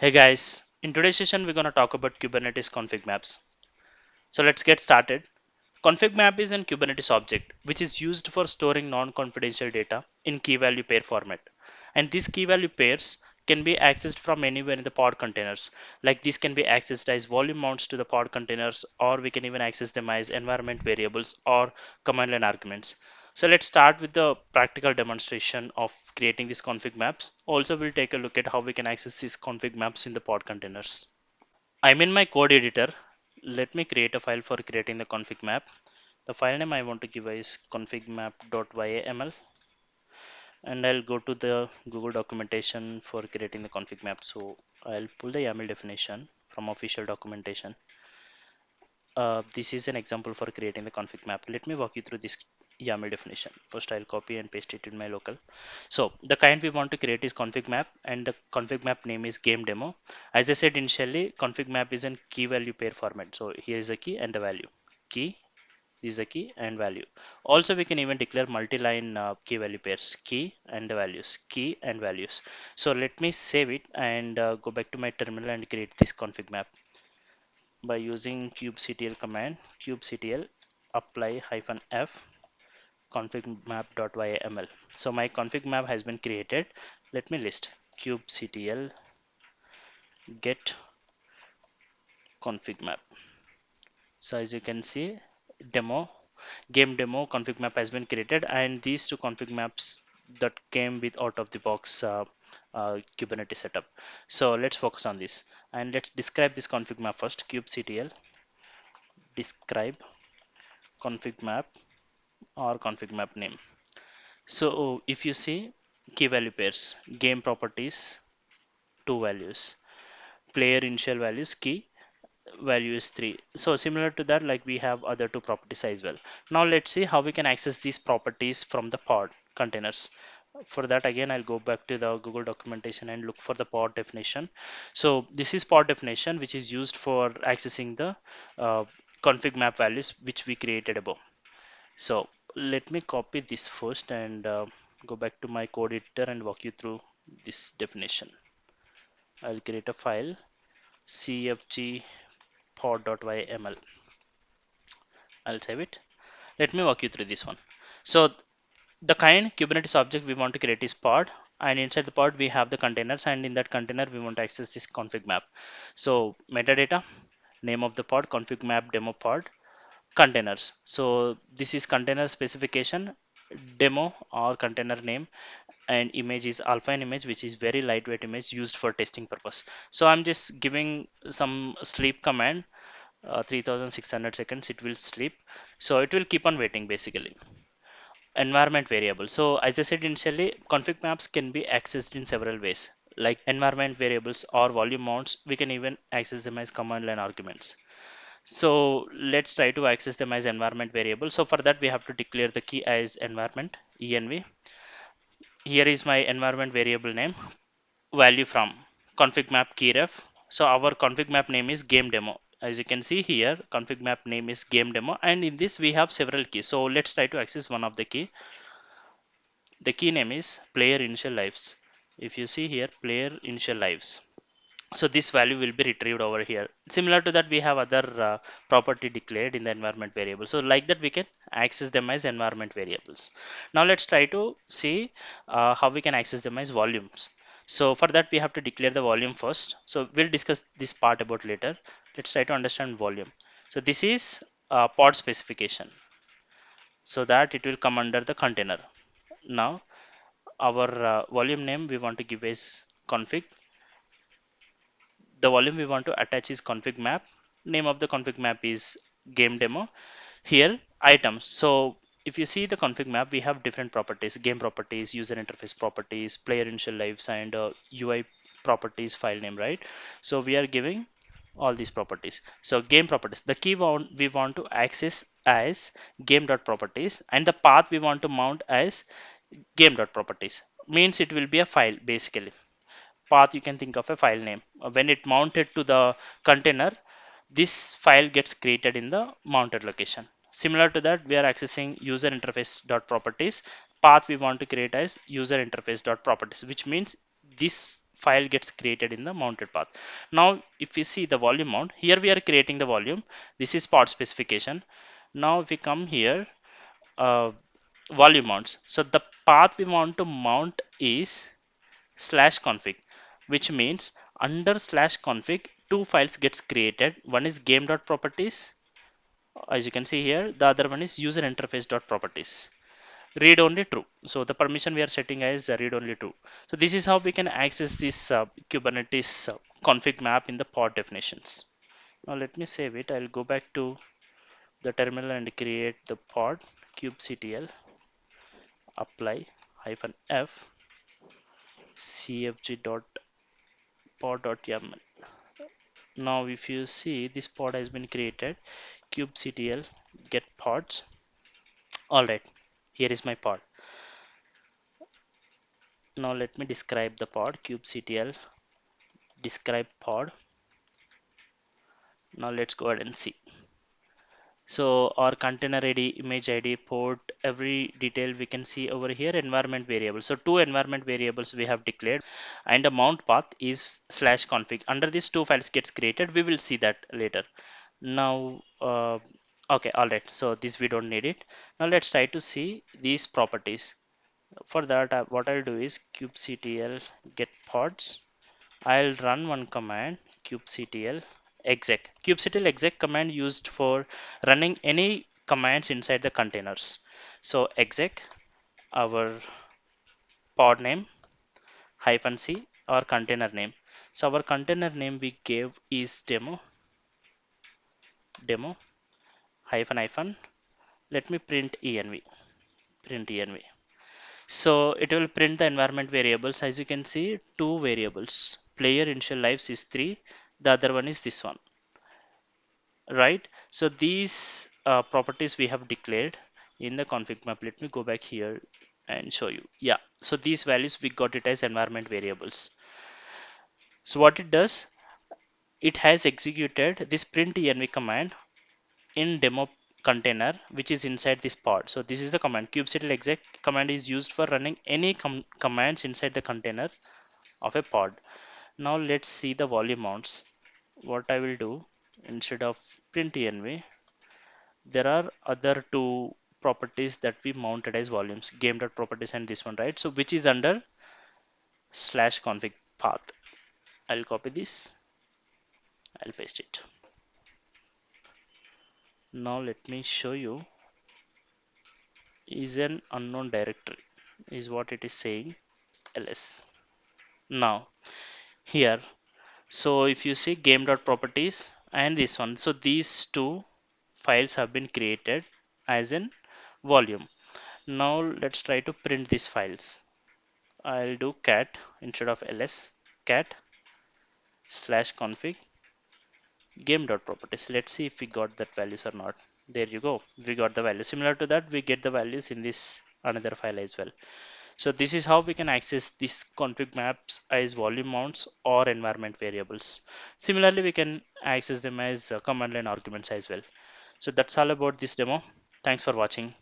Hey guys, in today's session we're going to talk about Kubernetes ConfigMaps. So let's get started. ConfigMap is an Kubernetes object which is used for storing non-confidential data in key value pair format. And these key value pairs can be accessed from anywhere in the pod containers. Like these can be accessed as volume mounts to the pod containers, or we can even access them as environment variables or command line arguments. So let's start with the practical demonstration of creating these config maps. Also, we'll take a look at how we can access these config maps in the pod containers. I'm in my code editor. Let me create a file for creating the config map. The file name I want to give is configmap.yaml, and I'll go to the Google documentation for creating the config map. So I'll pull the YAML definition from official documentation. This is an example for creating the config map. Let me walk you through this YAML definition. First, I'll copy and paste it in my local. So the kind we want to create is config map, and the config map name is game demo. As I said initially, config map is in key value pair format. So here is the key and the value. Key is the key and value. Also, we can even declare multi-line key value pairs, key and the values, key and values. So let me save it and go back to my terminal and create this config map by using kubectl command. Kubectl apply -f configmap.yml. So my config map has been created. Let me list kubectl get config map. So as you can see, demo game demo config map has been created, and these two config maps that came with out of the box Kubernetes setup. So let's focus on this and let's describe this config map first. Kubectl describe config map or config map name. So if you see key value pairs, game properties, two values, player initial values, key value is 3. So similar to that, like we have other two properties as well. Now let's see how we can access these properties from the pod containers. For that, again, I'll go back to the Google documentation and look for the pod definition. So this is pod definition, which is used for accessing the uh, config map values which we created above. So let me copy this first and go back to my code editor and walk you through this definition. I'll create a file cfg pod.yml. I'll save it. Let me walk you through this one. So the kind Kubernetes object we want to create is pod, and inside the pod we have the containers, and in that container we want to access this config map. So metadata, name of the pod, config map demo pod, containers. So this is container specification, demo or container name, and image is alpha and image, which is very lightweight image used for testing purpose. So I'm just giving some sleep command, 3600 seconds it will sleep, so it will keep on waiting basically. Environment variable. So as I said initially, config maps can be accessed in several ways, like environment variables or volume mounts. We can even access them as command line arguments. So let's try to access them as environment variable. So for that we have to declare the key as environment env. Here is my environment variable name, value from config map keyref. So our config map name is game demo. As you can see here, config map name is game demo, and in this we have several keys. So let's try to access one of the key. The key name is player initial lives. If you see here, player initial lives. So this value will be retrieved over here. Similar to that, we have other property declared in the environment variable. So like that, we can access them as environment variables. Now let's try to see how we can access them as volumes. So for that, we have to declare the volume first. So we'll discuss this part about later. Let's try to understand volume. So this is pod specification, so that it will come under the container. Now our volume name we want to give is config. The volume we want to attach is config map. Name of the config map is game demo. Here items. So if you see the config map, we have different properties: game properties, user interface properties, player initial lives, and UI properties file name, right? So we are giving all these properties. So game properties, the key we want to access as game.properties, and the path we want to mount as game.properties. Means it will be a file basically. Path, you can think of a file name. When it mounted to the container, this file gets created in the mounted location. Similar to that, we are accessing user interface dot properties. Path we want to create as user interface dot properties, which means this file gets created in the mounted path. Now if we see the volume mount, here we are creating the volume. This is pod specification. Now if we come here, volume mounts. So the path we want to mount is /config, which means under /config two files gets created. One is game.properties, as you can see here. The other one is user interface.properties. Read only true. So the permission we are setting as read only true. So this is how we can access this Kubernetes config map in the pod definitions. Now let me save it. I'll go back to the terminal and create the pod kubectl apply -f cfg.pod.yaml. Now if you see, this pod has been created, kubectl get pods. All right, here is my pod. Now let me describe the pod. Kubectl describe pod. Now let's go ahead and see. So our container ID, image ID, port, every detail we can see over here. Environment variables. So two environment variables we have declared, and the mount path is /config. Under these two files gets created. We will see that later. Now okay, all right, so this we don't need it. Now let's try to see these properties. For that what I'll do is kubectl get pods. I'll run one command, kubectl exec. Kubectl exec command used for running any commands inside the containers. So exec our pod name -c our container name. So our container name we gave is demo hyphen. Let me print env. So it will print the environment variables. As you can see, two variables. Player initial lives is 3. The other one is this one, right? So these properties we have declared in the config map. Let me go back here and show you. Yeah, so these values we got it as environment variables. So what it does, it has executed this print env command in demo container which is inside this pod. So this is the command. Kubectl exec command is used for running any commands inside the container of a pod. Now let's see the volume mounts. What I will do, instead of print env, there are other two properties that we mounted as volumes, game.properties and this one, right? So which is under /config path. I'll copy this, I'll paste it. Now let me show you, is an unknown directory is what it is saying, ls. Now here, so if you see game.properties and this one, so these two files have been created as in volume. Now let's try to print these files. I'll do cat instead of ls, cat /config game.properties. Let's see if we got that values or not. There you go, we got the value. Similar to that, we get the values in this another file as well. So this is how we can access these config maps as volume mounts or environment variables. Similarly, we can access them as command line arguments as well. So that's all about this demo. Thanks for watching.